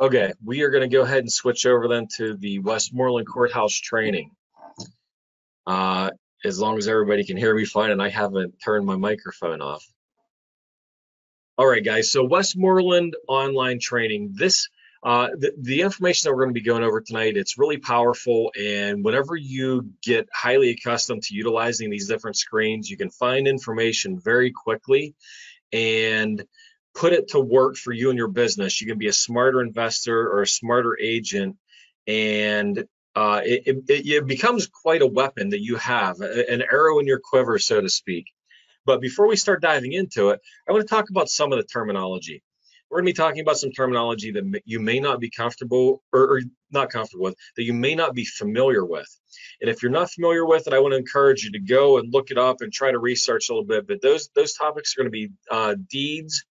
Okay, we are going to go ahead and switch over then to the Westmoreland Courthouse training. As long as everybody can hear me fine and I haven't turned my microphone off. All right, guys, so Westmoreland online training. The information that we're going to be going over tonight, it's really powerful, and whenever you get highly accustomed to utilizing these different screens, you can find information very quickly and put it to work for you and your business. You can be a smarter investor or a smarter agent, and it becomes quite a weapon that you have, an arrow in your quiver, so to speak. But before we start diving into it, I want to talk about some of the terminology. We're going to be talking about some terminology that you may not be comfortable or not comfortable with, that you may not be familiar with. And if you're not familiar with it, I want to encourage you to go and look it up and try to research a little bit. But those topics are going to be deeds,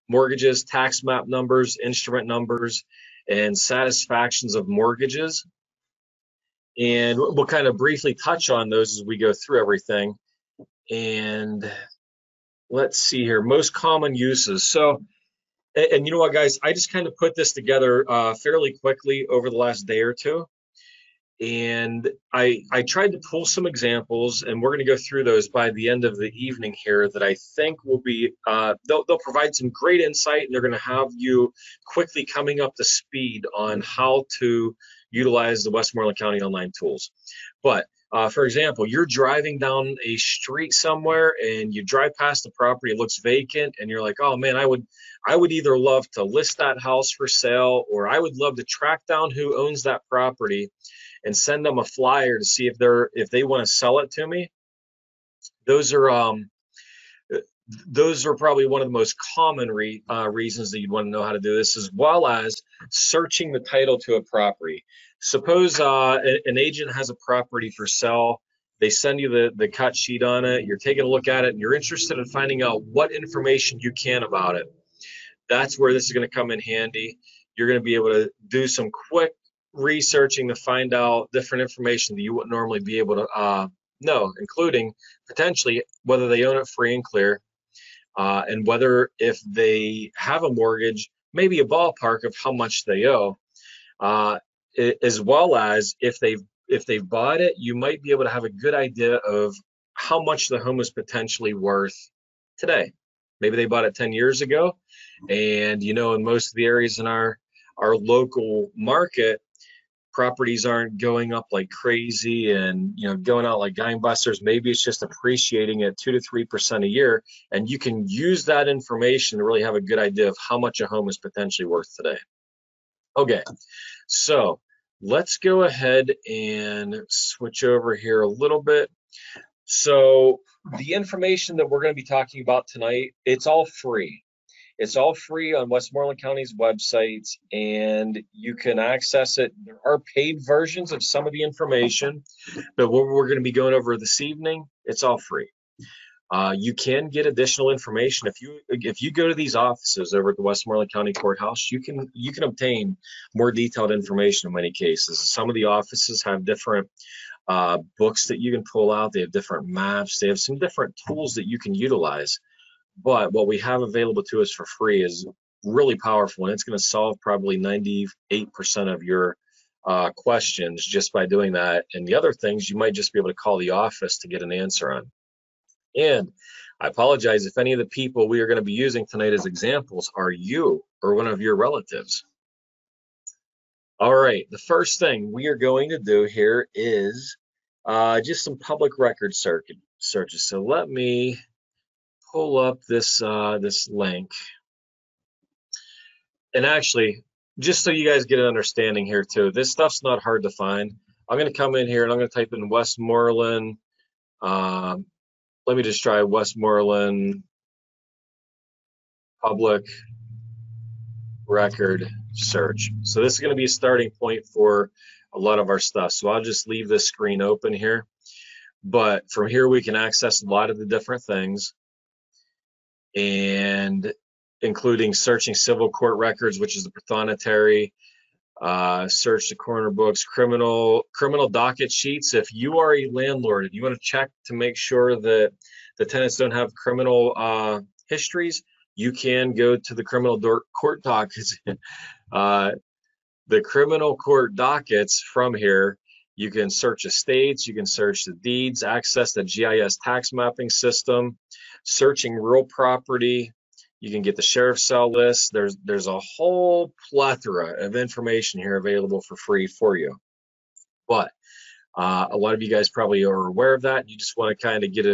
mortgages, tax map numbers, instrument numbers, and satisfactions of mortgages. And we'll kind of briefly touch on those as we go through everything. And let's see here, most common uses. So, and you know what, guys, I just kind of put this together fairly quickly over the last day or two. And I tried to pull some examples, and we're going to go through those by the end of the evening here that I think will be, they'll provide some great insight, and they're going to have you quickly coming up to speed on how to utilize the Westmoreland County online tools. But for example, you're driving down a street somewhere and you drive past the property, it looks vacant, and you're like, oh man, I would either love to list that house for sale, or I would love to track down who owns that property and send them a flyer to see if they want to sell it to me. Those are probably one of the most common reasons that you'd want to know how to do this, as well as searching the title to a property. Suppose an agent has a property for sale. They send you the cut sheet on it. You're taking a look at it, and you're interested in finding out what information you can about it. That's where this is going to come in handy. You're going to be able to do some quick researching to find out different information that you wouldn't normally be able to know, including potentially whether they own it free and clear, and whether if they have a mortgage, maybe a ballpark of how much they owe, as well as if they've bought it, you might be able to have a good idea of how much the home is potentially worth today. Maybe they bought it 10 years ago, and in most of the areas in our local market, properties aren't going up like crazy and going out like gangbusters. Maybe it's just appreciating at 2 to 3% a year, and you can use that information to really have a good idea of how much a home is potentially worth today. Okay, so let's go ahead and switch over here a little bit. So the information that we're going to be talking about tonight, it's all free. It's all free on Westmoreland County's website, and you can access it. There are paid versions of some of the information, but what we're going to be going over this evening, it's all free. You can get additional information if you go to these offices over at the Westmoreland County Courthouse. You can obtain more detailed information in many cases. Some of the offices have different books that you can pull out. They have different maps. They have some different tools that you can utilize. But what we have available to us for free is really powerful, and it's going to solve probably 98% of your questions just by doing that. And the other things, you might just be able to call the office to get an answer on. And I apologize if any of the people we are going to be using tonight as examples are you or one of your relatives. All right, the first thing we are going to do here is just some public record searches. So let me pull up this link, and actually, just so you guys get an understanding here too, this stuff's not hard to find. I'm going to come in here and I'm going to type in Westmoreland. Let me just try Westmoreland public record search. So this is going to be a starting point for a lot of our stuff. So I'll just leave this screen open here, but from here we can access a lot of the different things, and including searching civil court records, which is the prothonotary, search the coroner books, criminal docket sheets. If you are a landlord and you want to check to make sure that the tenants don't have criminal histories, you can go to the criminal court dockets the criminal court dockets from here, you can search estates, you can search the deeds, access the GIS tax mapping system, searching real property. You can get the sheriff's cell list. There's a whole plethora of information here available for free for you. But a lot of you guys probably are aware of that. You just want to kind of get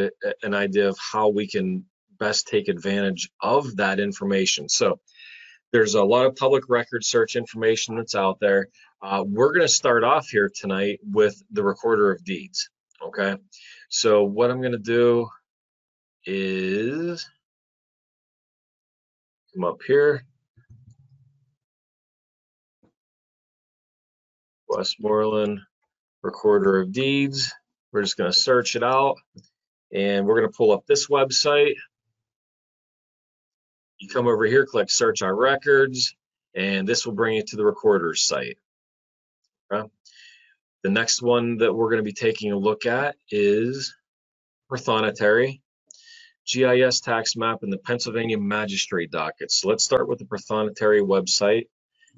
an idea of how we can best take advantage of that information. So there's a lot of public record search information that's out there. We're going to start off here tonight with the Recorder of Deeds. Okay, so what I'm going to do is come up here, Westmoreland Recorder of Deeds. We're just going to search it out, and we're going to pull up this website. You come over here, click Search Our Records, and this will bring you to the Recorder's site. Okay. The next one that we're going to be taking a look at is Prothonotary, GIS Tax Map, and the Pennsylvania Magistrate docket. So let's start with the Prothonotary website.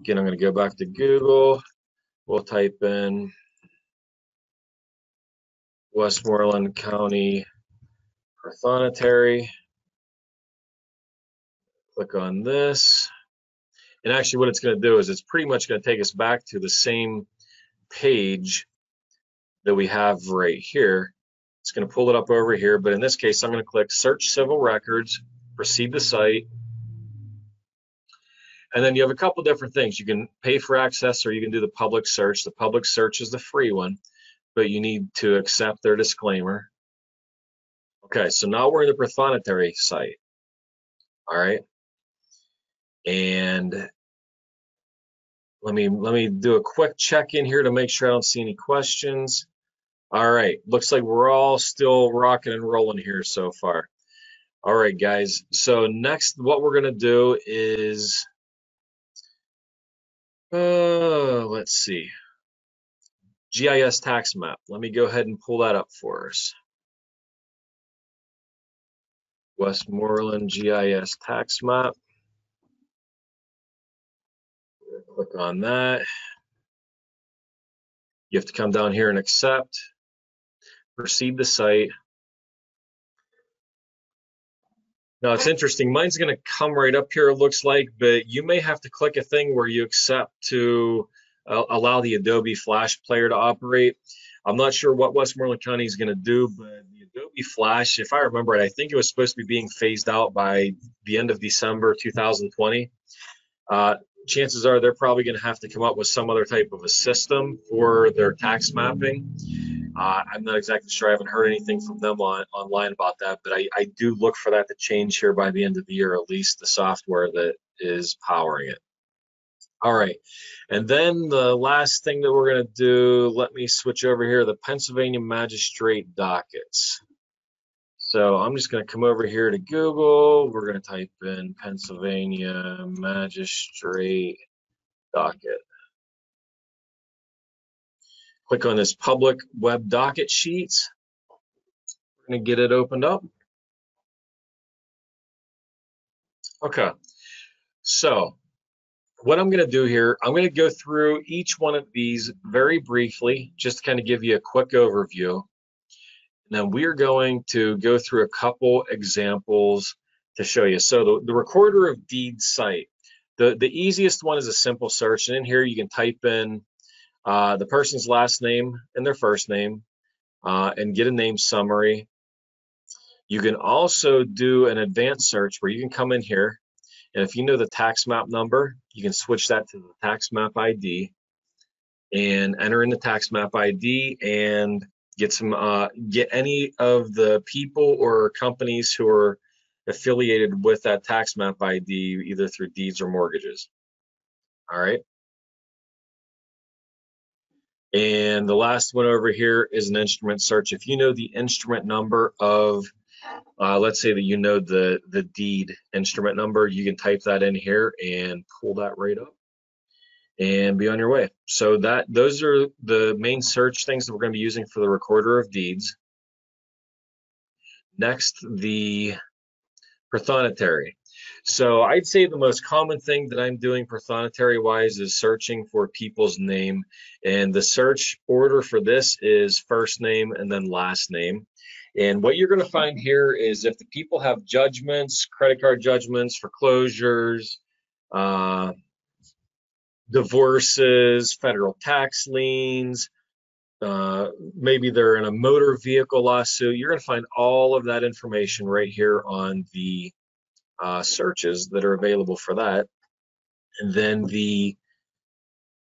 Again, I'm going to go back to Google. We'll type in Westmoreland County Prothonotary. Click on this. And actually what it's going to do is it's pretty much going to take us back to the same page that we have right here. It's going to pull it up over here, but in this case, I'm going to click Search Civil Records, proceed to site. And then you have a couple different things. You can pay for access or you can do the public search. The public search is the free one, but you need to accept their disclaimer. Okay, so now we're in the Prothonotary site. All right. And let me do a quick check-in here to make sure I don't see any questions. All right, looks like we're all still rocking and rolling here so far. All right, guys. So next, what we're gonna do is, let's see, GIS Tax Map. Let me go ahead and pull that up for us. Westmoreland GIS Tax Map. Click on that. You have to come down here and accept. Proceed the site. Now it's interesting, mine's going to come right up here, it looks like, but you may have to click a thing where you accept to allow the Adobe Flash player to operate. I'm not sure what Westmoreland County is going to do, but the Adobe Flash, if I remember right, I think it was supposed to be being phased out by the end of December 2020. Chances are they're probably going to have to come up with some other type of a system for their tax mapping. I'm not exactly sure. I haven't heard anything from them online about that, but I do look for that to change here by the end of the year, at least the software that is powering it. All right, and then the last thing that we're going to do, let me switch over here, the Pennsylvania Magistrate dockets. So I'm just going to come over here to Google. We're going to type in Pennsylvania Magistrate docket. Click on this public web docket sheets. We're going to get it opened up. Okay, so what I'm going to do here, I'm going to go through each one of these very briefly, just to kind of give you a quick overview. And then we are going to go through a couple examples to show you. So the Recorder of Deeds site, the easiest one is a simple search. And in here you can type in the person's last name and their first name and get a name summary. You can also do an advanced search where you can come in here, and if you know the tax map number, you can switch that to the tax map ID and enter in the tax map ID and get any of the people or companies who are affiliated with that tax map ID, either through deeds or mortgages. All right. And the last one over here is an instrument search. If you know the instrument number of, let's say that you know the deed instrument number, you can type that in here and pull that right up and be on your way. So those are the main search things that we're going to be using for the Recorder of Deeds. Next, the Prothonotary. So I'd say the most common thing that I'm doing prothonotary wise is searching for people's name. And the search order for this is first name and then last name. And what you're going to find here is if the people have judgments, credit card judgments, foreclosures, uh, divorces, federal tax liens, maybe they're in a motor vehicle lawsuit, you're going to find all of that information right here on the searches that are available for that. And then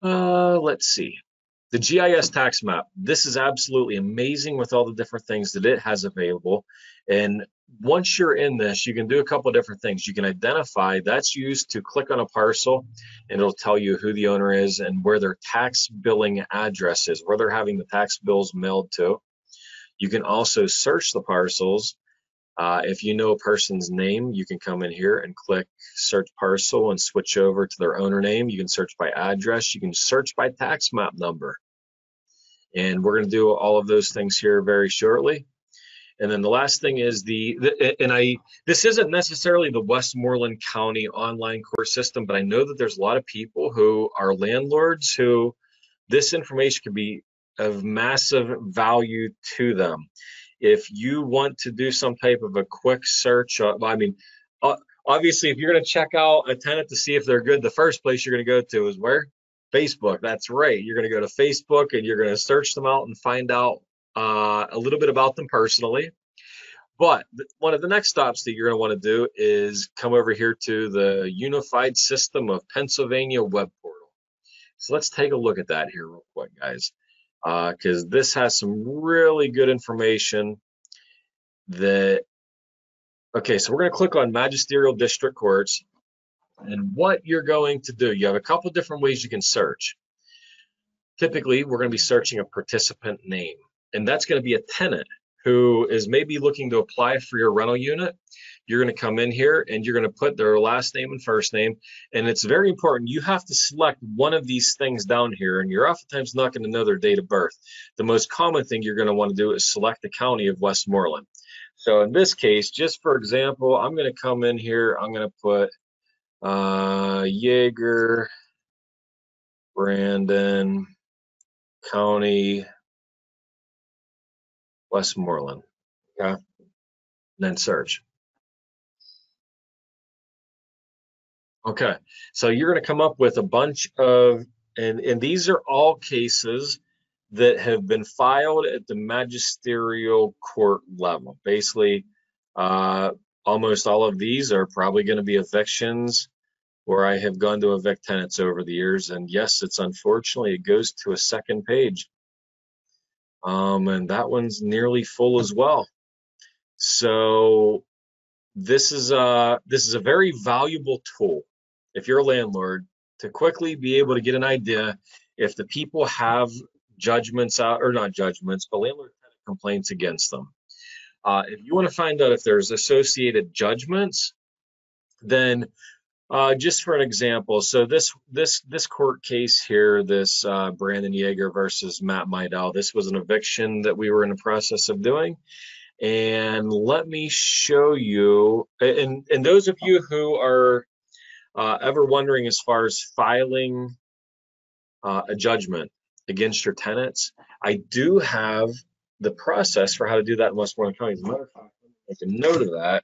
let's see, the GIS tax map. This is absolutely amazing with all the different things that it has available. And once you're in this, you can do a couple of different things. You can identify, that's used to click on a parcel and it'll tell you who the owner is and where their tax billing address is, where they're having the tax bills mailed to. You can also search the parcels. If you know a person's name, you can come in here and click search parcel and switch over to their owner name. You can search by address. You can search by tax map number. And we're going to do all of those things here very shortly. And then the last thing is this isn't necessarily the Westmoreland County online court system, but I know that there's a lot of people who are landlords who this information can be of massive value to them. If you want to do some type of a quick search, obviously, if you're going to check out a tenant to see if they're good, the first place you're going to go to is where? Facebook. That's right. You're going to go to Facebook and you're going to search them out and find out a little bit about them personally. But one of the next stops that you're going to want to do is come over here to the Unified System of Pennsylvania web portal. So let's take a look at that here real quick, guys, because this has some really good information that, okay, so we're going to click on Magisterial District Courts. And what you're going to do, you have a couple different ways you can search. Typically, we're going to be searching a participant name, and that's going to be a tenant who is maybe looking to apply for your rental unit. You're going to come in here and you're going to put their last name and first name. And it's very important. You have to select one of these things down here, and you're oftentimes not going to know their date of birth. The most common thing you're going to want to do is select the county of Westmoreland. So in this case, just for example, I'm going to come in here. I'm going to put Yeager, Brandon County, Westmoreland. Okay, and then search. Okay, so you're going to come up with a bunch of, and these are all cases that have been filed at the magisterial court level. Basically, almost all of these are probably going to be evictions where I have gone to evict tenants over the years. And yes, it's unfortunately, it goes to a second page. And that one's nearly full as well. So this is a very valuable tool if you're a landlord to quickly be able to get an idea if the people have judgments out, or not judgments, but landlord tenant complaints against them. If you want to find out if there's associated judgments, then just for an example, so this court case here, this Brandon Yeager versus Matt Meidel, this was an eviction that we were in the process of doing. And let me show you, and those of you who are ever wondering as far as filing a judgment against your tenants, I do have the process for how to do that in Westmoreland County. As a matter of fact, make a note of that.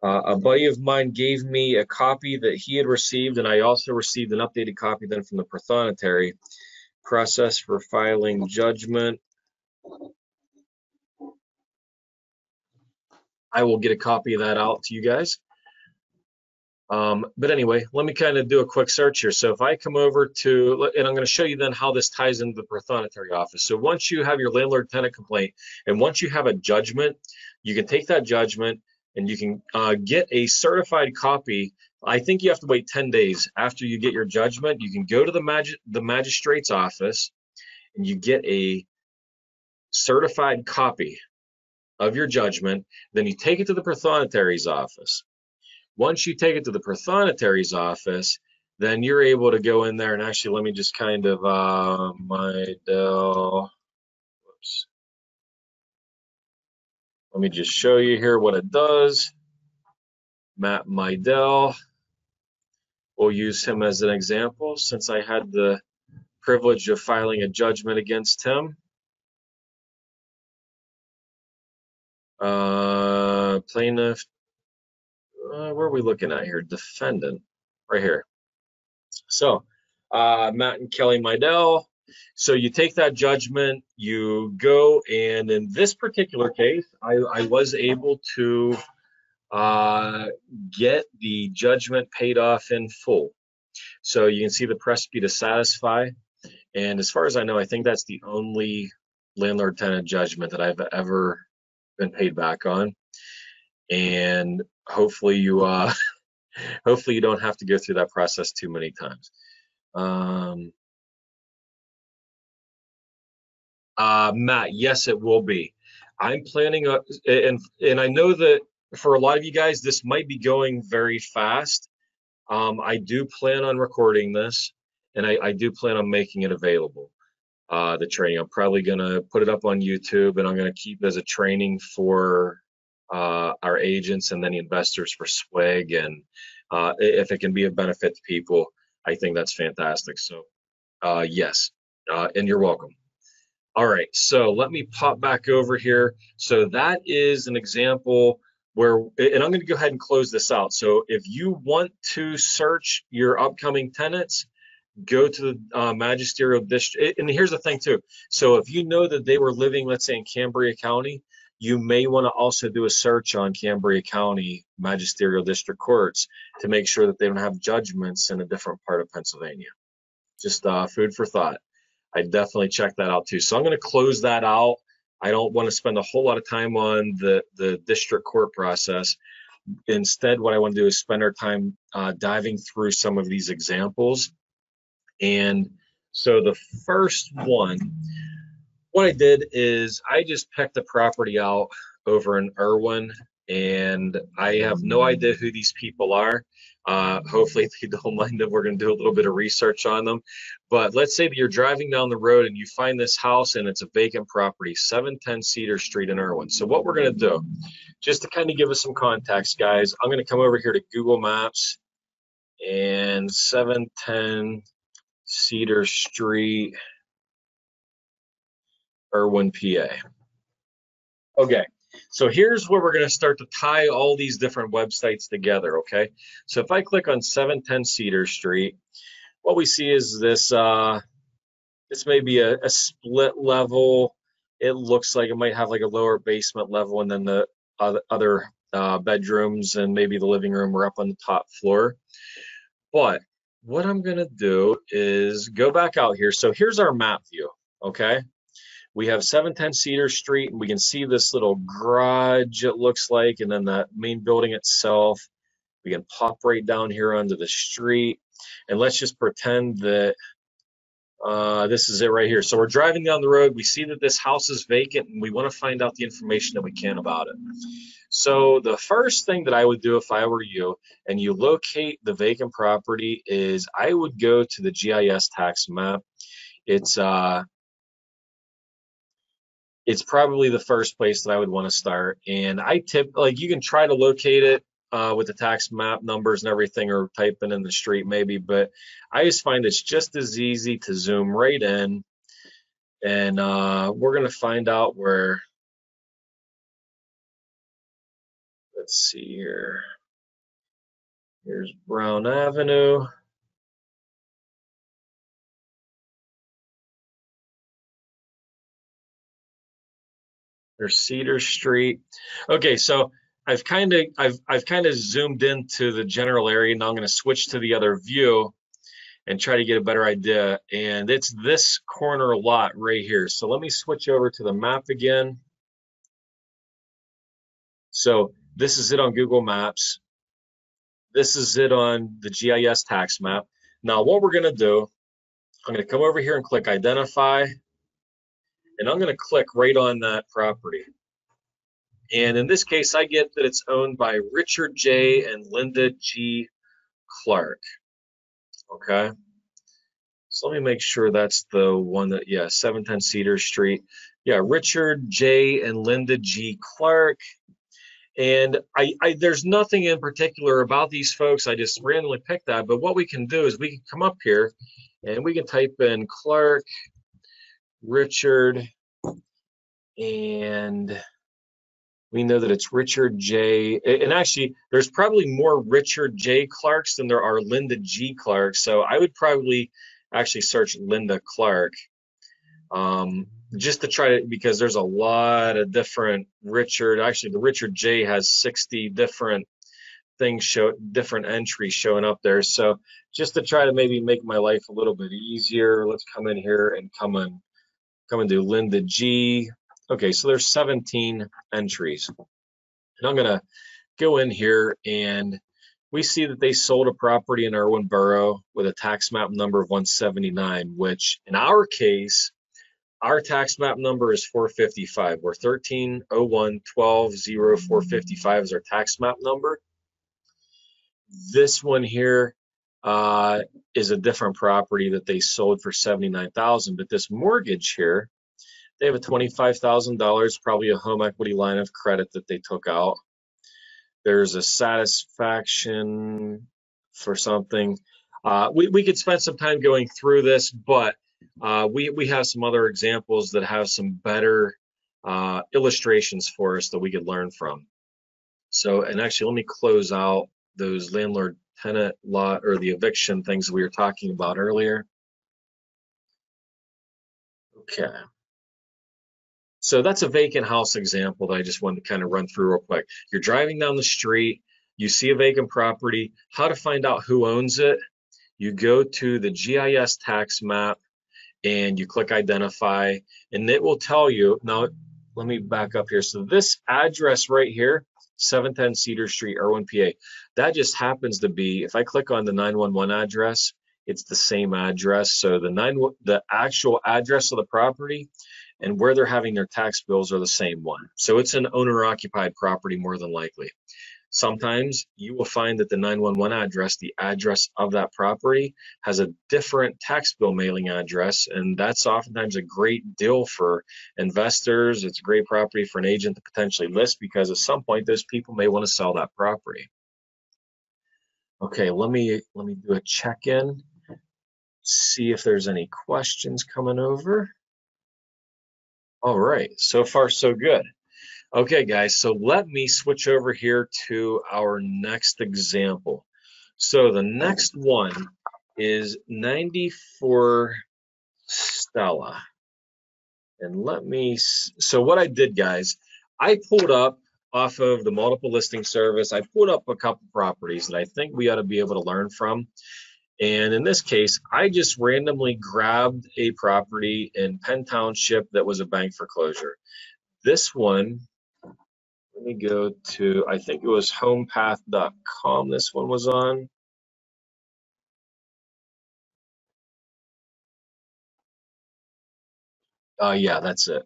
A buddy of mine gave me a copy that he had received, and I also received an updated copy then from the Prothonoary process for filing judgment. I will get a copy of that out to you guys. But anyway, let me kind of do a quick search here. So if I come over to, and I'm going to show you then how this ties into the Prothonoary office. So once you have your landlord-tenant complaint, and once you have a judgment, you can take that judgment and you can get a certified copy. I think you have to wait 10 days after you get your judgment. You can go to the magistrate's office and you get a certified copy of your judgment. Then you take it to the Prothonotary's office. Once you take it to the Prothonotary's office, then you're able to go in there and actually, let me just kind of, let me just show you here what it does. Matt Meidel. We'll use him as an example since I had the privilege of filing a judgment against him. Plaintiff, where are we looking at here? Defendant, right here. So, Matt and Kelly Meidel. So you take that judgment, you go, and in this particular case, I was able to get the judgment paid off in full. So you can see the press fee to satisfy. And as far as I know, I think that's the only landlord-tenant judgment that I've ever been paid back on. And hopefully you hopefully you don't have to go through that process too many times. Matt, yes, it will be. I'm planning on, and I know that for a lot of you guys, this might be going very fast. I do plan on recording this, and I do plan on making it available. The training, I'm probably going to put it up on YouTube, and I'm going to keep it as a training for our agents and then the investors for SWIG. And if it can be a benefit to people, I think that's fantastic. So yes, and you're welcome. All right, so let me pop back over here. So that is an example where, and I'm going to go ahead and close this out. So if you want to search your upcoming tenants, go to the magisterial district. And here's the thing too. So if you know that they were living, let's say in Cambria County, you may want to also do a search on Cambria County magisterial district courts to make sure that they don't have judgments in a different part of Pennsylvania. Just food for thought. I definitely check that out too. So I'm going to close that out. I don't want to spend a whole lot of time on the district court process. Instead, what I want to do is spend our time diving through some of these examples. And so the first one, what I did is I just picked the property out over in Irwin, and I have no idea who these people are. Hopefully they don't mind that we're going to do a little bit of research on them. But let's say that you're driving down the road and you find this house and it's a vacant property, 710 Cedar Street in Irwin. So what we're going to do, just to kind of give us some context, guys, I'm going to come over here to Google Maps and 710 Cedar Street, Irwin, PA. Okay. So here's where we're going to start to tie all these different websites together, okay? So if I click on 710 Cedar Street, what we see is this, this may be a split level. It looks like it might have like a lower basement level and then the other bedrooms and maybe the living room are up on the top floor. But what I'm going to do is go back out here. So here's our map view, okay? We have 710 Cedar Street, and we can see this little garage, it looks like, and then that main building itself. We can pop right down here onto the street, and let's just pretend that this is it right here. So we're driving down the road. We see that this house is vacant, and we want to find out the information that we can about it. So the first thing that I would do if I were you, and you locate the vacant property, is I would go to the GIS tax map. It's probably the first place that I would want to start. And you can try to locate it with the tax map numbers and everything, or typing in the street maybe, but I just find it's just as easy to zoom right in, and we're going to find out where, let's see here. Here's Brown Avenue. There's Cedar Street. Okay, so I've kind of zoomed into the general area. Now I'm going to switch to the other view and try to get a better idea. And it's this corner lot right here. So let me switch over to the map again. So this is it on Google Maps. This is it on the GIS tax map. Now what we're going to do, I'm going to come over here and click identify. And I'm going to click right on that property. And in this case, I get that it's owned by Richard J. and Linda G. Clark. Okay. So let me make sure that's the one that, yeah, 710 Cedar Street. Yeah, Richard J. and Linda G. Clark. And there's nothing in particular about these folks. I just randomly picked that. But what we can do is we can come up here and we can type in Clark, Richard, and we know that it's Richard J. And actually, there's probably more Richard J. Clarks than there are Linda G. Clarks. So I would probably actually search Linda Clark, just to try to, because there's a lot of different Richard. Actually, the Richard J. has 60 different things, different entries showing up there. So just to try to maybe make my life a little bit easier, let's come in here and come and do Linda G. Okay, so there's 17 entries. And I'm gonna go in here and we see that they sold a property in Irwin Borough with a tax map number of 179, which in our case, our tax map number is 455. We're 1301-12-0455 is our tax map number. This one here is a different property that they sold for $79,000, but this mortgage here, they have a $25,000, probably a home equity line of credit that they took out. There's a satisfaction for something. We could spend some time going through this, but we have some other examples that have some better illustrations for us that we could learn from. So, and actually, let me close out those landlord-tenant law or the eviction things that we were talking about earlier. Okay. So that's a vacant house example that I just wanted to kind of run through real quick. You're driving down the street, you see a vacant property. How to find out who owns it? You go to the GIS tax map and you click identify, and it will tell you. Now, let me back up here. So this address right here, 710 Cedar Street, Irwin, PA, that just happens to be, if I click on the 911 address, it's the same address. So the actual address of the property and where they're having their tax bills are the same one. So it's an owner-occupied property more than likely. Sometimes you will find that the 911 address, the address of that property, has a different tax bill mailing address, and that's oftentimes a great deal for investors. It's a great property for an agent to potentially list because at some point those people may want to sell that property. Okay, let me do a check-in, see if there's any questions coming over. All right, so far so good. Okay, guys, so let me switch over here to our next example. So the next one is 94 Stella. And so what I did, guys, I pulled up off of the multiple listing service, I pulled up a couple properties that I think we ought to be able to learn from. And in this case, I just randomly grabbed a property in Penn Township that was a bank foreclosure. This one, let me go to, I think it was homepath.com this one was on. Yeah, that's it.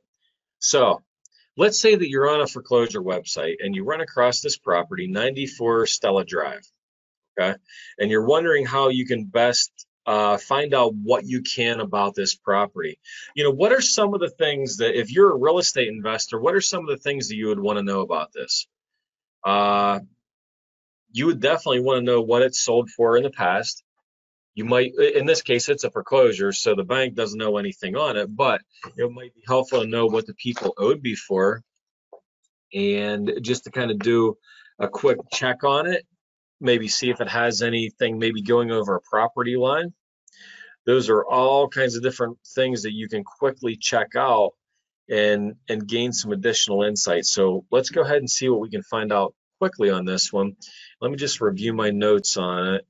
So let's say that you're on a foreclosure website and you run across this property, 94 Stella Drive. Okay, and you're wondering how you can best find out what you can about this property. You know, what are some of the things that, if you're a real estate investor, what are some of the things that you would want to know about this? You would definitely want to know what it's sold for in the past. You might, in this case, it's a foreclosure, so the bank doesn't know anything on it, but it might be helpful to know what the people owed before, and just to kind of do a quick check on it. Maybe see if it has anything maybe going over a property line. Those are all kinds of different things that you can quickly check out and gain some additional insight. So let's go ahead and see what we can find out quickly on this one. Let me just review my notes on it.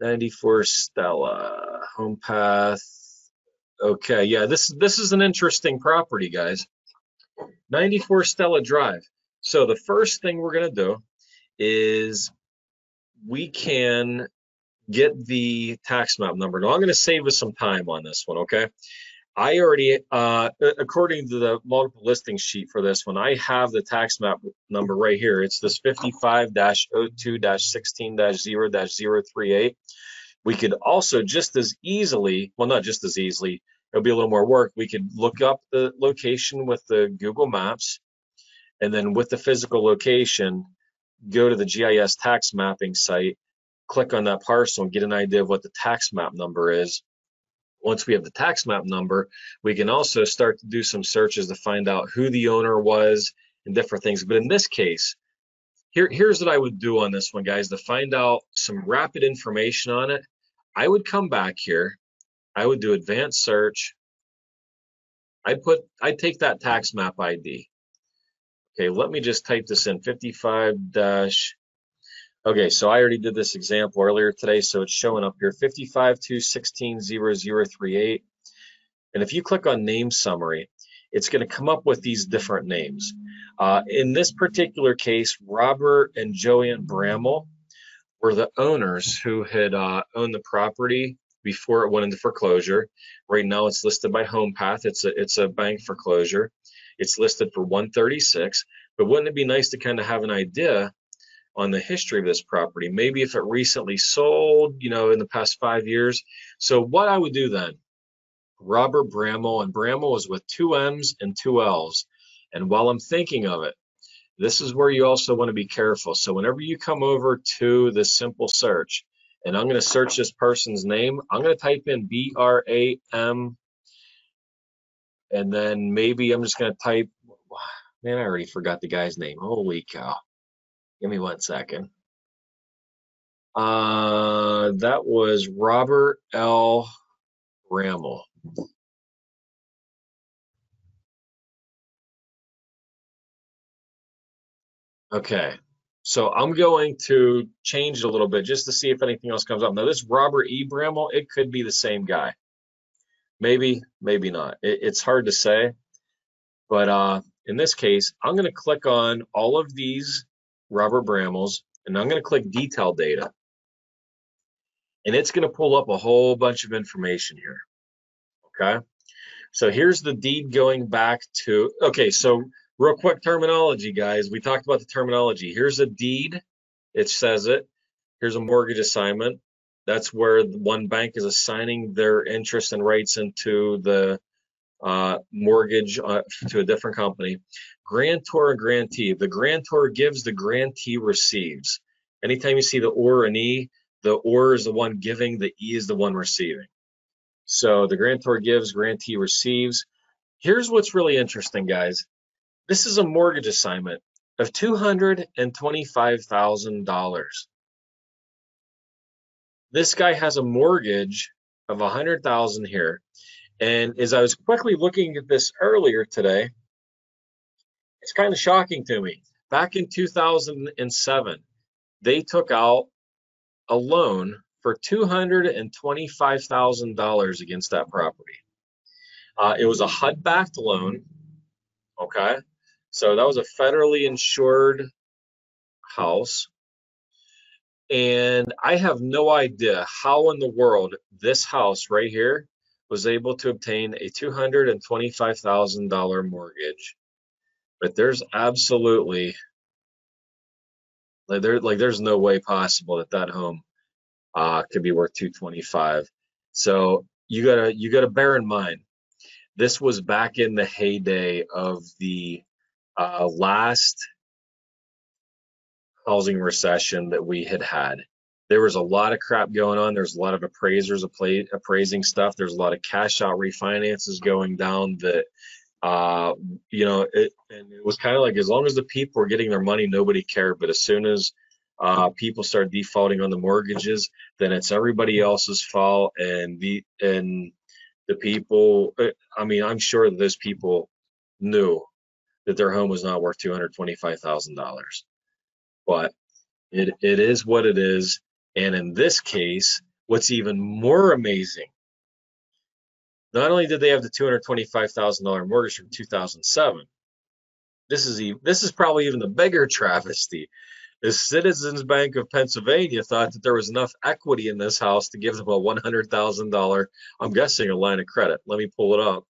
94 Stella, home path. Okay, yeah, this is an interesting property, guys. 94 Stella Drive. So the first thing we're going to do is we can get the tax map number. Now, I'm going to save us some time on this one, okay? I already, according to the multiple listing sheet for this one, I have the tax map number right here. It's this 55-02-16-0-038. We could also just as easily, well, not just as easily, it'll be a little more work. We could look up the location with the Google Maps, and then with the physical location, go to the GIS tax mapping site, click on that parcel and get an idea of what the tax map number is. Once we have the tax map number, we can also start to do some searches to find out who the owner was and different things. But in this case, here's what I would do on this one, guys, to find out some rapid information on it. I would come back here, I would do advanced search. I'd take that tax map ID. Okay, let me just type this in 55 dash. Okay, so I already did this example earlier today, so it's showing up here 55.216.0038. And if you click on name summary, it's going to come up with these different names. In this particular case, Robert and Joanne Bramall were the owners who had owned the property before it went into foreclosure. Right now it's listed by HomePath. It's a bank foreclosure. It's listed for $136, but wouldn't it be nice to kind of have an idea on the history of this property? Maybe if it recently sold, you know, in the past 5 years. So what I would do then, Robert Bramall, and Bramall is with 2 M's and 2 L's. And while I'm thinking of it, this is where you also want to be careful. So whenever you come over to this simple search, and I'm going to search this person's name, I'm going to type in B-R-A-M, and then maybe I'm just going to type, man, I already forgot the guy's name. Holy cow. Give me 1 second. That was Robert L. Bramall. Okay, so I'm going to change it a little bit just to see if anything else comes up. Now this Robert E. Bramall, it could be the same guy. Maybe, maybe not. It's hard to say. But in this case, I'm going to click on all of these Robert Brammalls, and I'm going to click detail data. And it's going to pull up a whole bunch of information here. Okay, so here's the deed going back to, okay, so real quick terminology, guys. We talked about the terminology. Here's a deed. It says it. Here's a mortgage assignment. That's where one bank is assigning their interest and rights into the mortgage to a different company. Grantor and grantee. The grantor gives, the grantee receives. Anytime you see the or and e, the or is the one giving, the e is the one receiving. So the grantor gives, grantee receives. Here's what's really interesting, guys. This is a mortgage assignment of $225,000. This guy has a mortgage of $100,000 here. And as I was quickly looking at this earlier today, it's kind of shocking to me. Back in 2007, they took out a loan for $225,000 against that property. It was a HUD-backed loan, okay? So that was a federally insured house. And I have no idea how in the world this house right here was able to obtain a $225,000 mortgage. But there's absolutely, there's no way possible that that home could be worth $225,000. So you gotta bear in mind, this was back in the heyday of the last housing recession that we had. There was a lot of crap going on. There's a lot of appraisers appraising stuff. There's a lot of cash out refinances going down that, you know, it was kind of like, as long as the people were getting their money, nobody cared. But as soon as people start defaulting on the mortgages, then it's everybody else's fault. And the people, I mean, I'm sure that those people knew that their home was not worth $225,000. But it is what it is. And in this case, what's even more amazing, not only did they have the $225,000 mortgage from 2007, this is probably even the bigger travesty. The Citizens Bank of Pennsylvania thought that there was enough equity in this house to give them a $100,000, I'm guessing, a line of credit. Let me pull it up.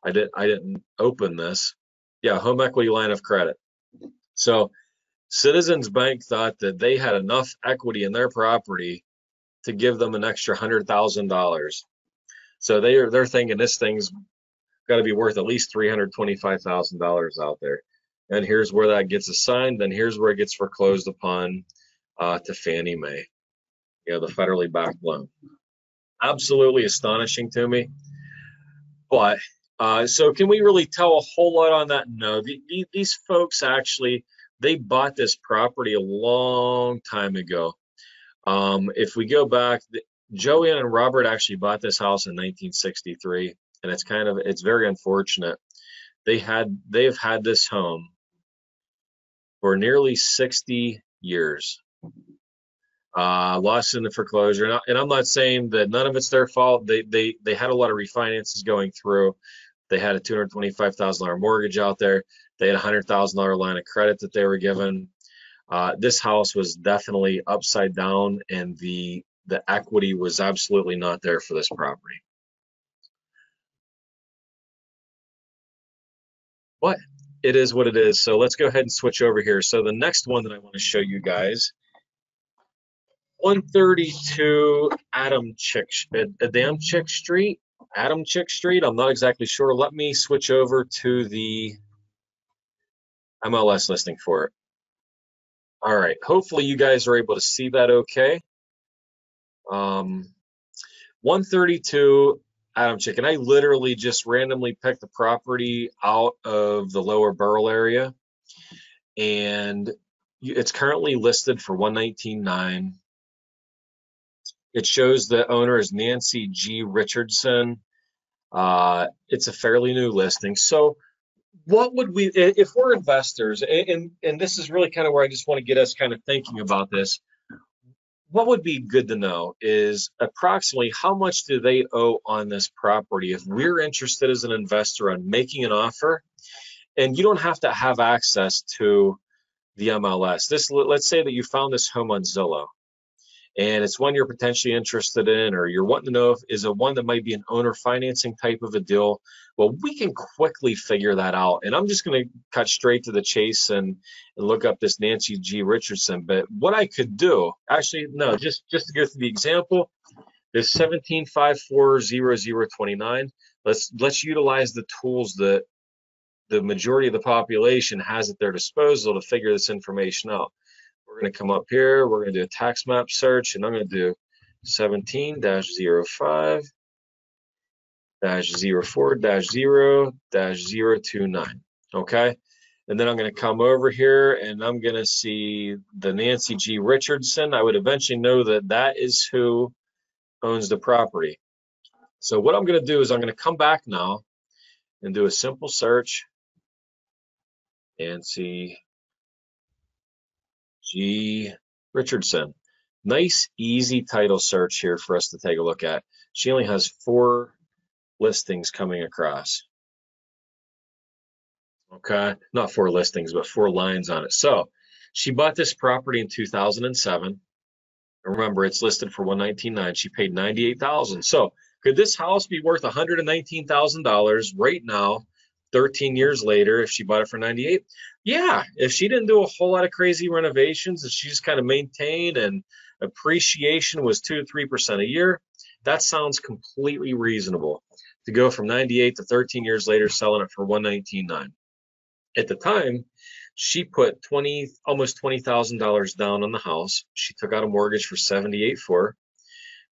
I didn't open this. Yeah, home equity line of credit. So Citizens Bank thought that they had enough equity in their property to give them an extra $100,000. So they're thinking this thing's got to be worth at least $325,000 out there. and here's where that gets assigned, then here's where it gets foreclosed upon to Fannie Mae, the federally backed loan. Absolutely astonishing to me. But so can we really tell a whole lot on that? No, these folks actually, they bought this property a long time ago. If we go back, Joanne and Robert actually bought this house in 1963, and it's very unfortunate. They have had this home for nearly 60 years. Lost in the foreclosure, and I'm not saying that none of it's their fault. They had a lot of refinances going through. They had a $225,000 mortgage out there. They had a $100,000 line of credit that they were given. This house was definitely upside down, and the equity was absolutely not there for this property. But it is what it is. So let's go ahead and switch over here. So the next one that I want to show you guys, 132 Adamchick Street. Adamchick Street. I'm not exactly sure. Let me switch over to the MLS listing for it. All right. Hopefully you guys are able to see that okay. 132 Adamchick, and I literally just randomly picked the property out of the Lower Burrell area, and it's currently listed for $119,900. It shows the owner is Nancy G. Richardson. It's a fairly new listing. So what would we, if we're investors, and this is really kind of where I just want to get us kind of thinking about this, what would be good to know is approximately how much do they owe on this property if we're interested as an investor on making an offer. And you don't have to have access to the MLS. Let's say that you found this home on Zillow, and it's one you're potentially interested in, or you're wanting to know if is it one that might be an owner financing type of a deal. Well, we can quickly figure that out. And I'm just going to cut straight to the chase and look up this Nancy G. Richardson. But what I could do, actually, no, just to go through the example, there's 17540029. Let's utilize the tools that the majority of the population has at their disposal to figure this information out. We're going to come up here, we're going to do a tax map search, and I'm going to do 17-05-04-0-029, okay? And then I'm going to come over here, and I'm going to see the Nancy G. Richardson. I would eventually know that that is who owns the property. So what I'm going to do is I'm going to come back now and do a simple search, Nancy G. Richardson. Nice, easy title search here for us to take a look at. She only has 4 listings coming across. Okay, not 4 listings, but 4 lines on it. So she bought this property in 2007. Remember, it's listed for $119,900. She paid $98,000. So could this house be worth $119,000 right now, 13 years later, if she bought it for $98,000? Yeah, if she didn't do a whole lot of crazy renovations and she just kind of maintained and appreciation was 2 to 3% a year, that sounds completely reasonable to go from $98,000 to 13 years later selling it for $119,900. At the time, she put almost $20,000 down on the house. She took out a mortgage for $78,400.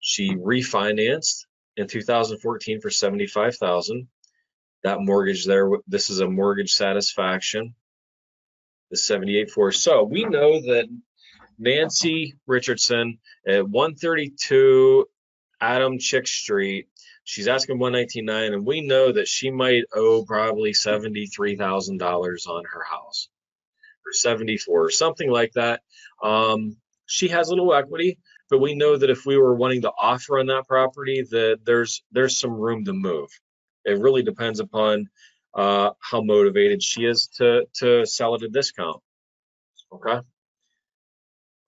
She refinanced in 2014 for $75,000. That mortgage there, this is a mortgage satisfaction, the $78,400. So we know that Nancy Richardson at 132 Adamchick Street, she's asking $119,900, and we know that she might owe probably $73,000 on her house, or $74,000, or something like that. She has a little equity, but we know that if we were wanting to offer on that property, that there's some room to move. It really depends upon how motivated she is to sell at a discount. Okay.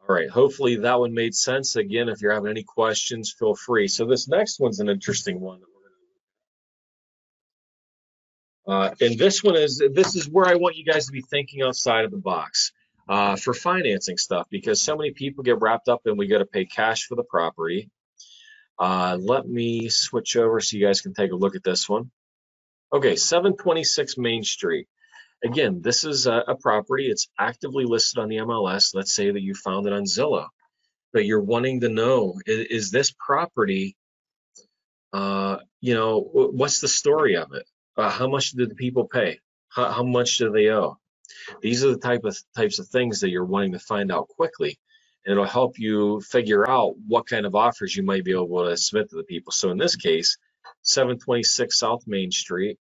All right. Hopefully that one made sense. Again, if you're having any questions, feel free. So this next one's an interesting one. And this is where I want you guys to be thinking outside of the box for financing stuff, because so many people get wrapped up and we got to pay cash for the property. Let me switch over so you guys can take a look at this one. Okay, 726 Main Street. Again, this is a property. It's actively listed on the MLS. Let's say that you found it on Zillow, but you're wanting to know, is this property, what's the story of it? How much did the people pay? How much do they owe? These are the types of things that you're wanting to find out quickly, and it'll help you figure out what kind of offers you might be able to submit to the people. So in this case, 726 South Main Street.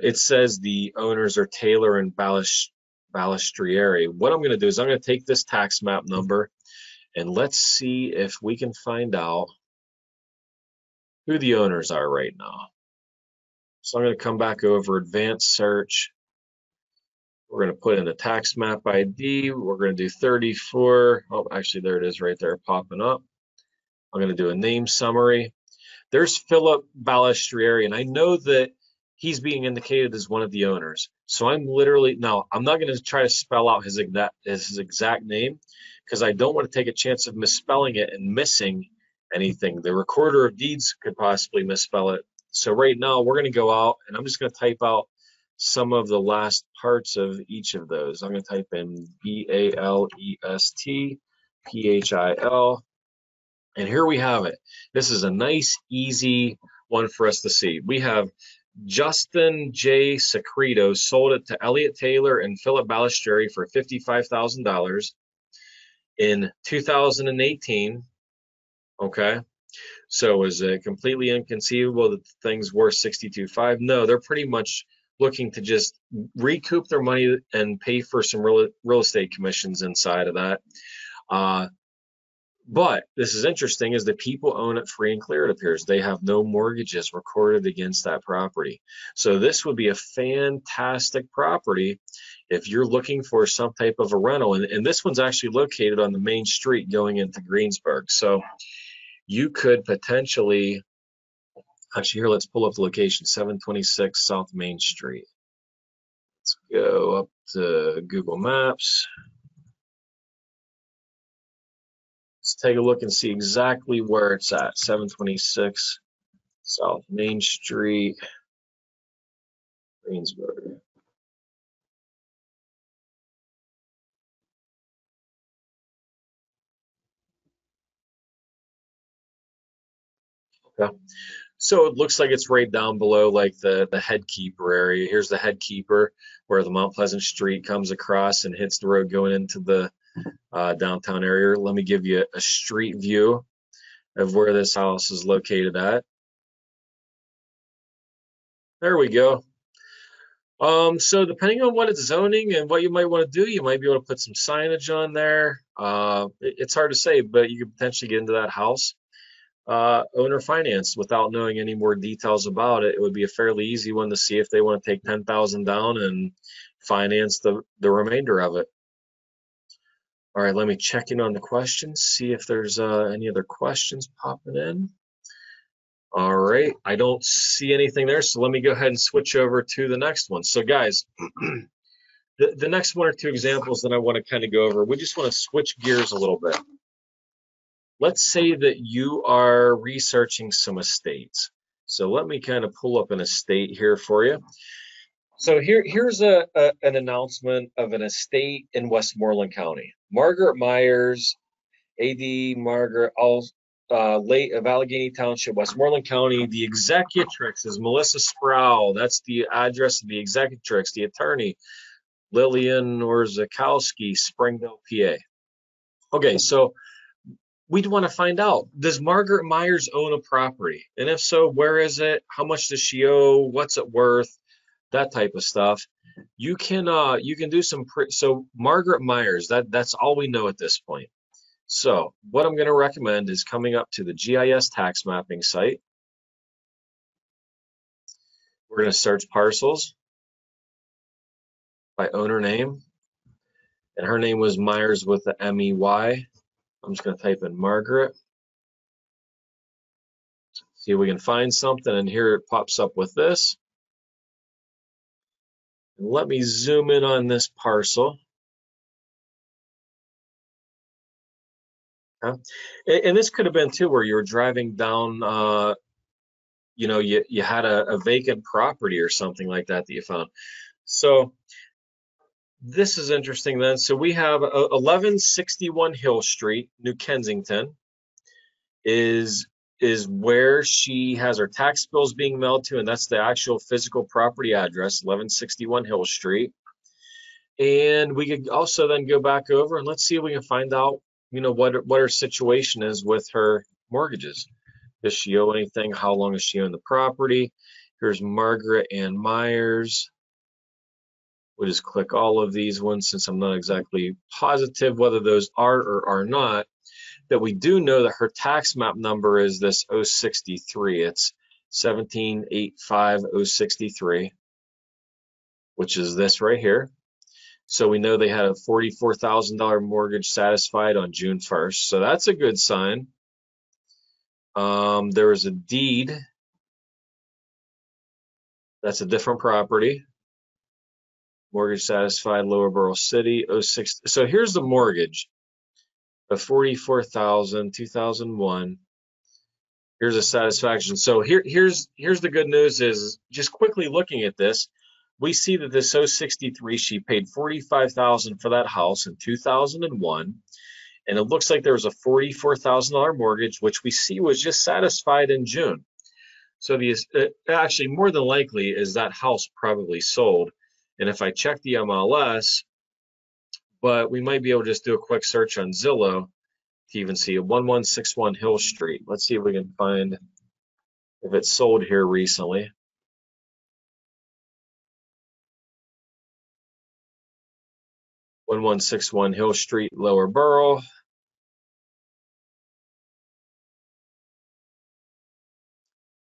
It says the owners are Taylor and Balistrieri. What I'm going to do is I'm going to take this tax map number and let's see if we can find out who the owners are right now. So I'm going to come back over advanced search. We're going to put in the tax map ID. We're going to do 34. Oh, actually, there it is right there popping up. I'm going to do a name summary. There's Philip Balistrieri, and I know that he's being indicated as one of the owners. So I'm literally, now I'm not going to try to spell out his exact name because I don't want to take a chance of misspelling it and missing anything. The recorder of deeds could possibly misspell it. So right now we're going to go out and I'm just going to type out some of the last parts of each of those. I'm going to type in B-A-L-E-S-T-P-H-I-L. And here we have it. This is a nice, easy one for us to see. We have Justin J. Secreto sold it to Elliot Taylor and Philip Balistrieri for $55,000 in 2018. Okay. So is it completely inconceivable that the thing's worth $62,500? No, they're pretty much looking to just recoup their money and pay for some real estate commissions inside of that. But this is interesting, is that people own it free and clear, it appears. They have no mortgages recorded against that property. So this would be a fantastic property if you're looking for some type of a rental. And this one's actually located on the main street going into Greensburg. So you could potentially, actually here, let's pull up the location, 726 South Main Street. Let's go up to Google Maps. Let's take a look and see exactly where it's at. 726 South Main Street, Greensburg. Okay. So it looks like it's right down below like the head keeper area. Here's the head keeper where the Mount Pleasant Street comes across and hits the road going into the downtown area. Let me give you a street view of where this house is located at. There we go. So depending on what it's zoning and what you might want to do, you might be able to put some signage on there. It's hard to say, but you could potentially get into that house owner financed without knowing any more details about it. It would be a fairly easy one to see if they want to take $10,000 down and finance the remainder of it. All right, let me check in on the questions, see if there's any other questions popping in. All right, I don't see anything there, so let me go ahead and switch over to the next one. So guys, the next one or two examples that I want to kind of go over, we just want to switch gears a little bit. Let's say that you are researching some estates. So let me kind of pull up an estate here for you. So here's an announcement of an estate in Westmoreland County. Margaret Myers, A.D. Margaret, late of Allegheny Township, Westmoreland County. The executrix is Melissa Sproul. That's the address of the executrix. The attorney, Lillian Orzakowski, Springdale, PA. Okay, so we'd want to find out, does Margaret Myers own a property? And if so, where is it? How much does she owe? What's it worth? That type of stuff. You can do some, so Margaret Myers, that's all we know at this point. So what I'm going to recommend is coming up to the GIS tax mapping site. We're going to search parcels by owner name. And her name was Myers with the M-E-Y. I'm just going to type in Margaret. See if we can find something, and here it pops up with this. And let me zoom in on this parcel. Okay. And this could have been too, where you were driving down, you had a vacant property or something like that you found. So this is interesting then. So we have 1161 Hill Street, New Kensington, is where she has her tax bills being mailed to, and that's the actual physical property address, 1161 Hill Street. And we could also then go back over and let's see if we can find out, what her situation is with her mortgages. Does she owe anything? How long has she owned the property? Here's Margaret Ann Myers. We'll just click all of these ones since I'm not exactly positive whether those are or are not. That we do know that her tax map number is this 063. It's 1785063, which is this right here. So we know they had a $44,000 mortgage satisfied on June 1st. So that's a good sign. There was a deed. That's a different property. Mortgage satisfied, Lower Borough City, 06. So here's the mortgage of $44,000, 2001. Here's a satisfaction. So here's the good news is just quickly looking at this, we see that this 063, she paid $45,000 for that house in 2001. And it looks like there was a $44,000 mortgage, which we see was just satisfied in June. So actually more than likely is that house probably sold. And if I check the MLS, but we might be able to just do a quick search on Zillow to even see 1161 Hill Street. Let's see if we can find if it's sold here recently. (1161 Hill Street, Lower Borough).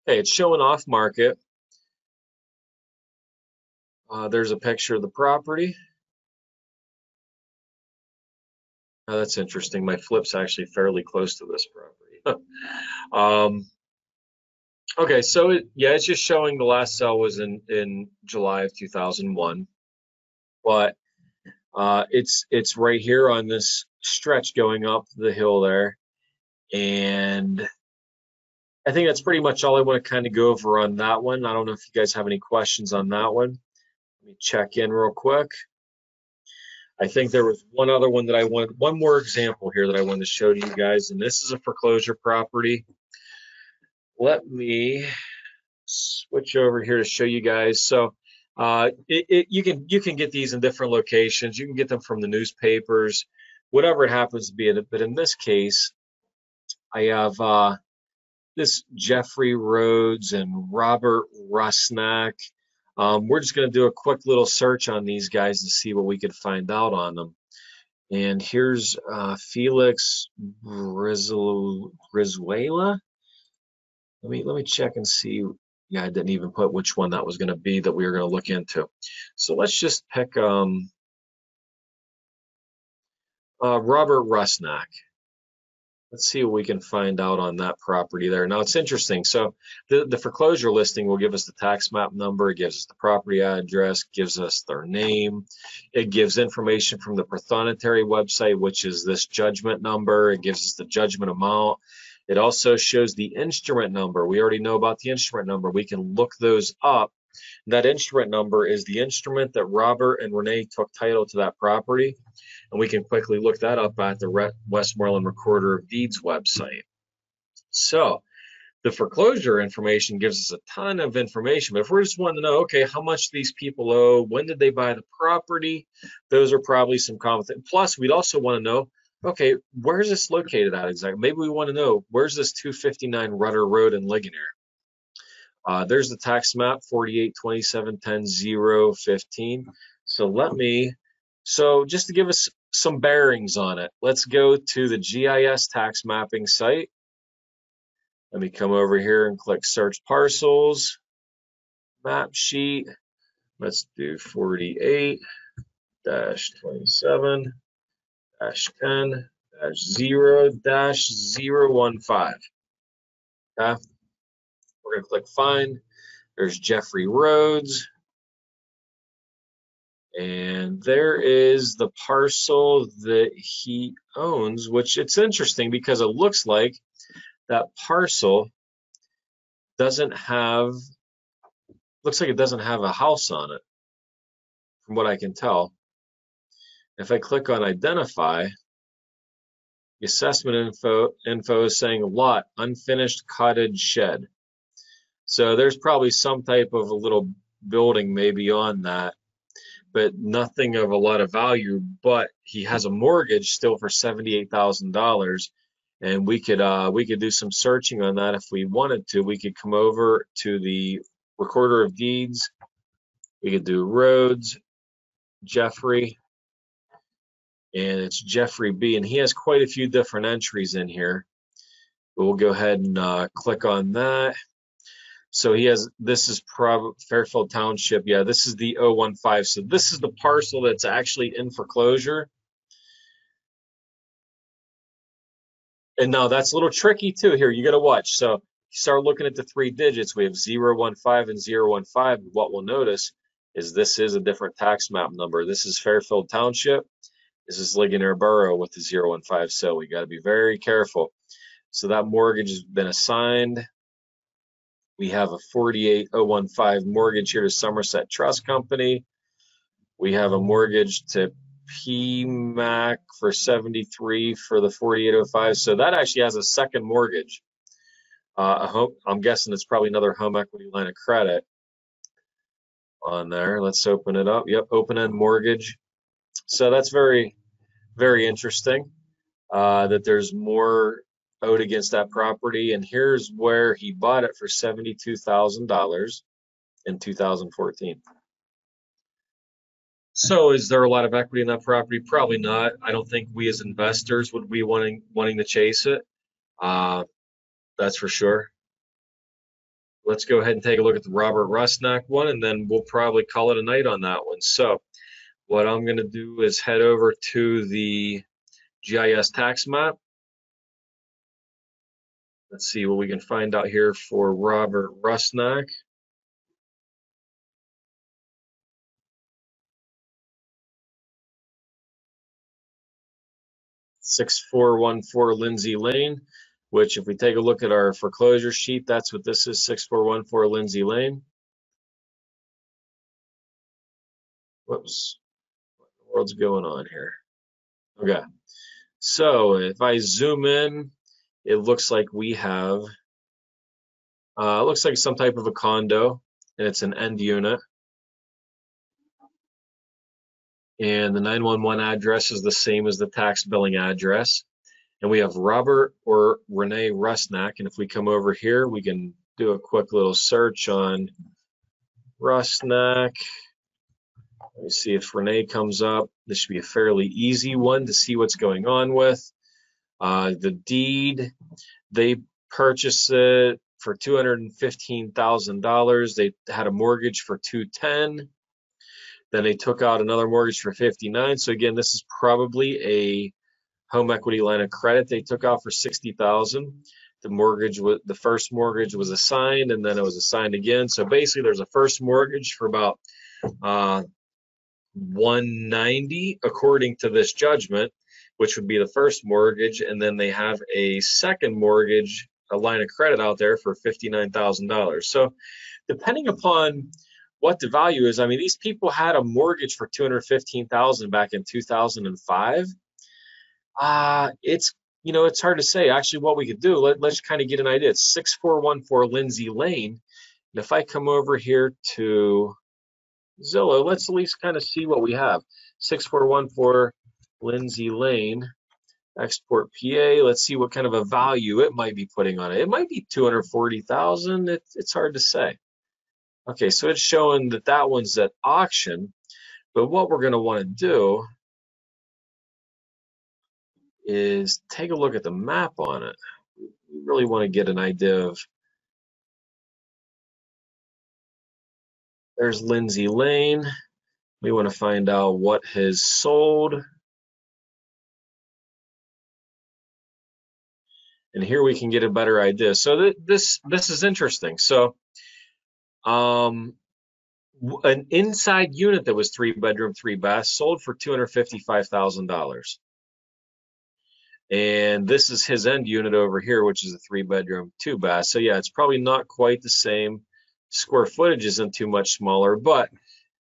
Okay, it's showing off market. There's a picture of the property. Oh, that's interesting. My flip's actually fairly close to this property. Okay, so it's just showing the last sale was in July of 2001, but it's right here on this stretch going up the hill there, and I think that's pretty much all I want to kind of go over on that one. I don't know if you guys have any questions on that one. Let me check in real quick. I think there was one other one that I wanted, one more example here that I wanted to show to you guys, and this is a foreclosure property. Let me switch over here to show you guys. So you can get these in different locations. You can get them from the newspapers, whatever it happens to be. But in this case, I have this Jeffrey Rhodes and Robert Rusnak. We're just going to do a quick little search on these guys to see what we could find out on them. And here's Felix Brizuela. Let me check and see. Yeah, I didn't even put which one that was going to be that we were going to look into. So let's just pick Robert Rusnak. Let's see what we can find out on that property there. Now it's interesting. So the foreclosure listing will give us the tax map number, it gives us the property address, gives us their name. It gives information from the prothonotary website, which is this judgment number. It gives us the judgment amount. It also shows the instrument number. We already know about the instrument number. We can look those up. That instrument number is the instrument that Robert and Renee took title to that property. And we can quickly look that up at the Westmoreland Recorder of Deeds website. So the foreclosure information gives us a ton of information. But if we're just wanting to know, okay, how much these people owe, when did they buy the property, those are probably some common things. Plus, we'd also want to know, okay, where's this located at exactly? Maybe we want to know, where's this 259 Rudder Road in Ligonier? There's the tax map, 482710-015. So just to give us some bearings on it, let's go to the GIS tax mapping site. Let me come over here and click search parcels, map sheet. Let's do 48-27-10-0-015. Okay. We're going to click find. There's Jeffrey Rhodes. And there is the parcel that he owns, which it's interesting because it looks like that parcel doesn't have a house on it. from what I can tell. If I click on identify, the assessment info is saying lot, unfinished cottage shed. So there's probably some type of a little building maybe on that, but nothing of a lot of value. But he has a mortgage still for $78,000, and we could do some searching on that if we wanted to. We could come over to the recorder of deeds. We could do Rhodes, Jeffrey, and it's Jeffrey B, and he has quite a few different entries in here. But we'll go ahead and click on that. So he has, this is Fairfield Township. Yeah, this is the 015. So this is the parcel that's actually in foreclosure. And now that's a little tricky too here. You got to watch. So you start looking at the 3 digits. We have 015 and 015. What we'll notice is this is a different tax map number. This is Fairfield Township. This is Ligonier Borough with the 015. So we got to be very careful. So that mortgage has been assigned. We have a 48015 mortgage here to Somerset Trust Company. We have a mortgage to PMAC for 73 for the 4805. So that actually has a second mortgage. I'm guessing it's probably another home equity line of credit on there. Let's open it up. Yep, open-end mortgage. So that's very, very interesting that there's more owed against that property. And here's where he bought it for $72,000 in 2014. So is there a lot of equity in that property? Probably not. I don't think we as investors would be wanting to chase it. That's for sure. Let's go ahead and take a look at the Robert Rusnak one, and then we'll probably call it a night on that one. So what I'm going to do is head over to the GIS tax map. Let's see what we can find out here for Robert Rusnak. (6414) Lindsay Lane, which if we take a look at our foreclosure sheet, that's what this is, 6414 Lindsay Lane. Whoops, what in the world's going on here? Okay, so if I zoom in, it looks like we have, looks like some type of a condo, and it's an end unit. And the 911 address is the same as the tax billing address. And we have Robert or Renee Rusnak. And if we come over here, we can do a quick little search on Rusnak. Let me see if Renee comes up. This should be a fairly easy one to see what's going on with. The deed, they purchased it for $215,000. They had a mortgage for $210,000. Then they took out another mortgage for $59,000. So again, this is probably a home equity line of credit they took out for $60,000. The first mortgage was assigned, and then it was assigned again. So basically, there's a first mortgage for about $190,000 according to this judgment, which would be the first mortgage, and then they have a second mortgage, a line of credit out there for $59,000. So depending upon what the value is, I mean, these people had a mortgage for $215,000 back in 2005. It's hard to say. Actually, what we could do, let's kind of get an idea. It's 6414 Lindsay Lane. And if I come over here to Zillow, let's at least kind of see what we have. 6414 Lindsay Lane, export PA. Let's see what kind of a value it might be putting on it. It might be $240,000. It's hard to say. Okay, so it's showing that that one's at auction, but what we're going to want to do is take a look at the map on it. We really want to get an idea of, there's Lindsay Lane. We want to find out what has sold. And here we can get a better idea. So this is interesting. So an inside unit that was 3-bedroom, 3-bath sold for $255,000. And this is his end unit over here, which is a 3-bedroom, 2-bath. So yeah, it's probably not quite the same. Square footage isn't too much smaller, but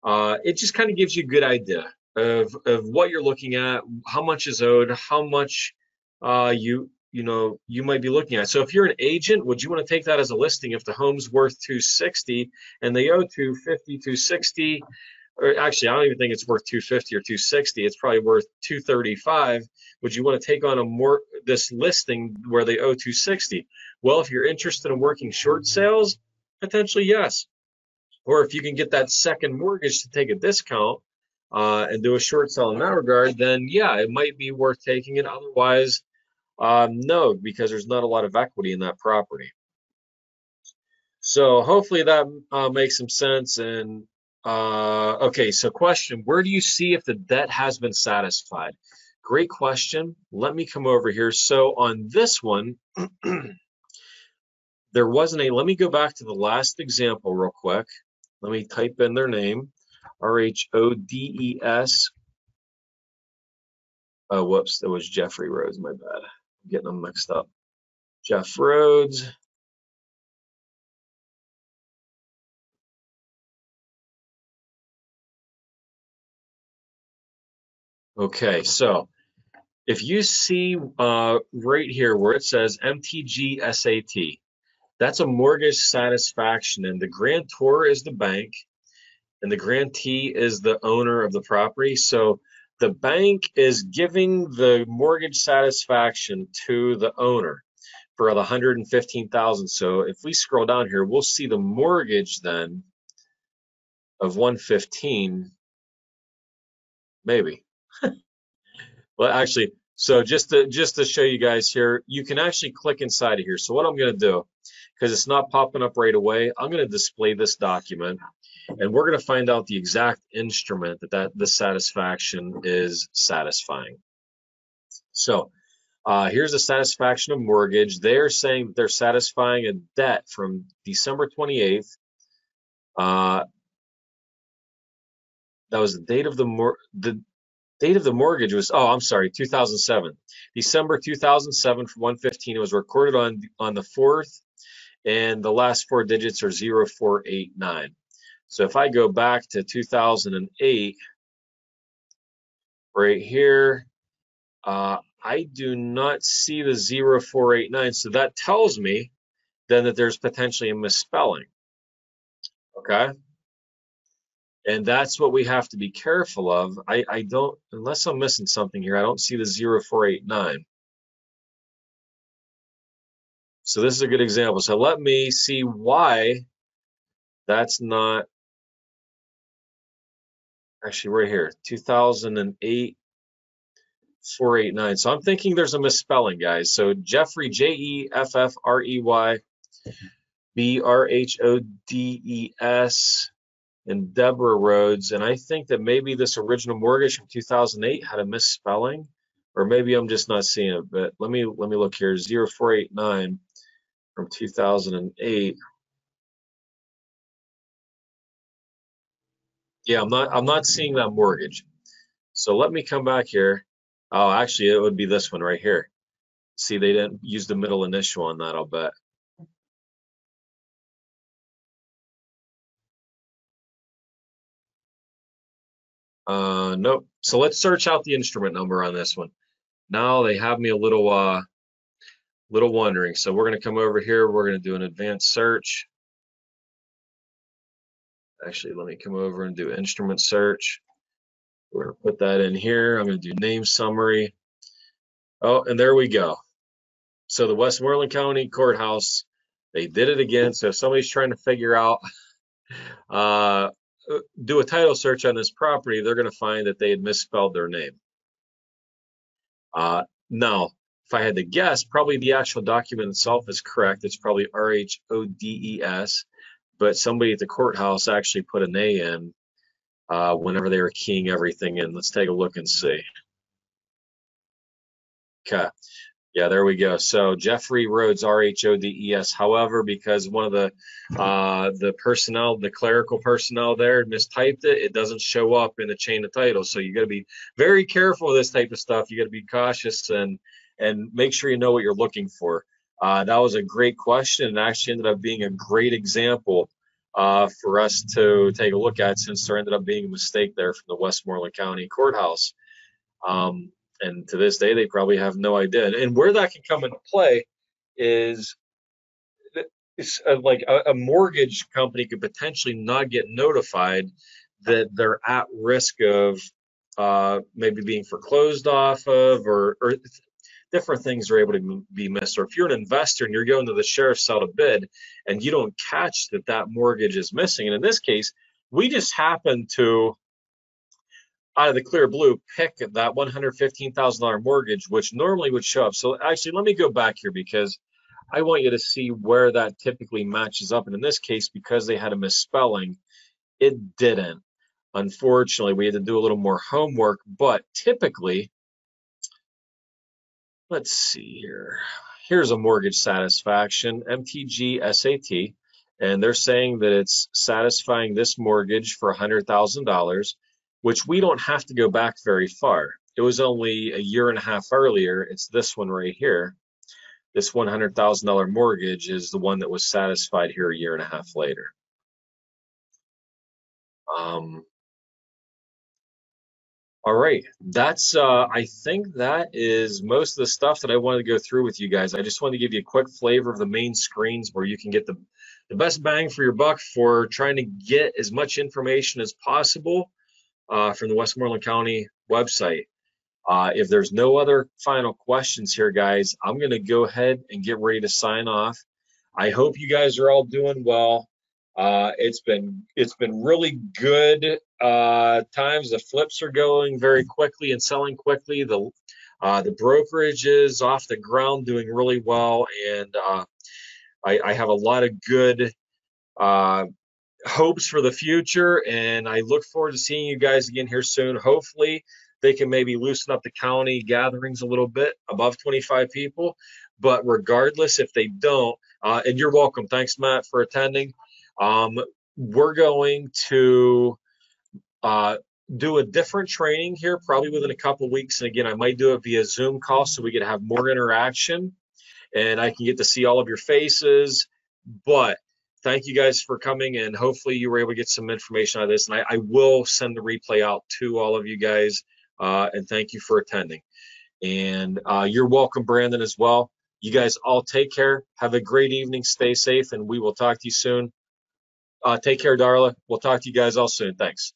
it just kind of gives you a good idea of what you're looking at, how much is owed, how much you might be looking at. So if you're an agent, would you want to take that as a listing if the home's worth 260 and they owe 250, 260? Or actually, I don't even think it's worth 250 or 260. It's probably worth 235. Would you want to take on this listing where they owe 260? Well, if you're interested in working short sales, potentially yes. Or if you can get that second mortgage to take a discount and do a short sale in that regard, then yeah, it might be worth taking it. Otherwise, no, because there's not a lot of equity in that property. So hopefully that makes some sense. And okay, so question, where do you see if the debt has been satisfied? Great question. Let me come over here. So on this one, there wasn't let me go back to the last example real quick. Let me type in their name, R-H-O-D-E-S. Oh, whoops, that was Jeffrey Rhodes, my bad. I'm getting them mixed up. Jeff Rhodes. Okay, so if you see right here where it says MTG SAT, that's a mortgage satisfaction, and the grantor is the bank, and the grantee is the owner of the property. So the bank is giving the mortgage satisfaction to the owner for the $115,000. So if we scroll down here, we'll see the mortgage then of $115,000, maybe. Well, actually, so just to show you guys here, you can actually click inside of here. So what I'm going to do, because it's not popping up right away, I'm going to display this document, and we're going to find out the exact instrument that this satisfaction is satisfying. So here's the satisfaction of mortgage. They're saying that they're satisfying a debt from December 28th. That was the date of the date of the mortgage was, oh, I'm sorry, 2007. December 2007 for 115. It was recorded on the 4th, and the last four digits are 0489. So if I go back to 2008, right here, I do not see the 0489. So that tells me then that there's potentially a misspelling. Okay. And that's what we have to be careful of. I don't, unless I'm missing something here, I don't see the 0489. So this is a good example. So let me see why that's not actually right here, 2008, 489. So I'm thinking there's a misspelling, guys. So Jeffrey, Jeffrey Brhodes, and Deborah Rhodes, and I think that maybe this original mortgage from 2008 had a misspelling, or maybe I'm just not seeing it. But let me look here. 0489 from 2008. Yeah, I'm not seeing that mortgage. So let me come back here. Oh, actually, it would be this one right here. See, they didn't use the middle initial on that, I'll bet. Nope. So let's search out the instrument number on this one. Now they have me a little wondering. So we're going to come over here. We're going to do an advanced search. Actually, let me come over and do instrument search. We're going to put that in here. I'm going to do name summary. Oh, and there we go. So the Westmoreland County Courthouse, they did it again. So if somebody's trying to figure out do a title search on this property, they're going to find that they had misspelled their name. Now, if I had to guess, probably the actual document itself is correct. It's probably RHODES, but somebody at the courthouse actually put an A in whenever they were keying everything in. Let's take a look and see. Okay. Yeah, there we go. So Jeffrey Rhodes, RHODES. However, because one of the personnel, the clerical personnel there mistyped it, it doesn't show up in the chain of title. So you got to be very careful with this type of stuff. You got to be cautious and make sure you know what you're looking for. That was a great question, and actually ended up being a great example for us to take a look at, since there ended up being a mistake there from the Westmoreland County Courthouse. And to this day, they probably have no idea. And where that can come into play is like a mortgage company could potentially not get notified that they're at risk of maybe being foreclosed off of, or different things are able to be missed. Or if you're an investor and you're going to the sheriff's cell to bid and you don't catch that mortgage is missing, and in this case, we just happen to, out of the clear blue, pick that $115,000 mortgage, which normally would show up. So actually, let me go back here, because I want you to see where that typically matches up. And in this case, because they had a misspelling, it didn't. Unfortunately, we had to do a little more homework, but typically, let's see here. Here's a mortgage satisfaction, MTG SAT, and they're saying that it's satisfying this mortgage for $100,000, which we don't have to go back very far. It was only a year and a half earlier. It's this one right here. This $100,000 mortgage is the one that was satisfied here a year and a half later. All right, that's I think that is most of the stuff that I wanted to go through with you guys. I just wanted to give you a quick flavor of the main screens where you can get the best bang for your buck for trying to get as much information as possible from the Westmoreland County website. If there's no other final questions here, guys, I'm going to go ahead and get ready to sign off. I hope you guys are all doing well. It's been really good times. The flips are going very quickly and selling quickly. The brokerage is off the ground, doing really well, and I have a lot of good hopes for the future, and I look forward to seeing you guys again here soon. Hopefully they can maybe loosen up the county gatherings a little bit above 25 people, but regardless, if they don't, and you're welcome. Thanks, Matt, for attending. We're going to do a different training here probably within a couple of weeks. And again, I might do it via Zoom call so we can have more interaction and I can get to see all of your faces. But thank you guys for coming, and hopefully you were able to get some information out of this. And I will send the replay out to all of you guys. And thank you for attending. And you're welcome, Brandon, as well. You guys all take care. Have a great evening. Stay safe, and we will talk to you soon. Take care, Darla. We'll talk to you guys all soon. Thanks.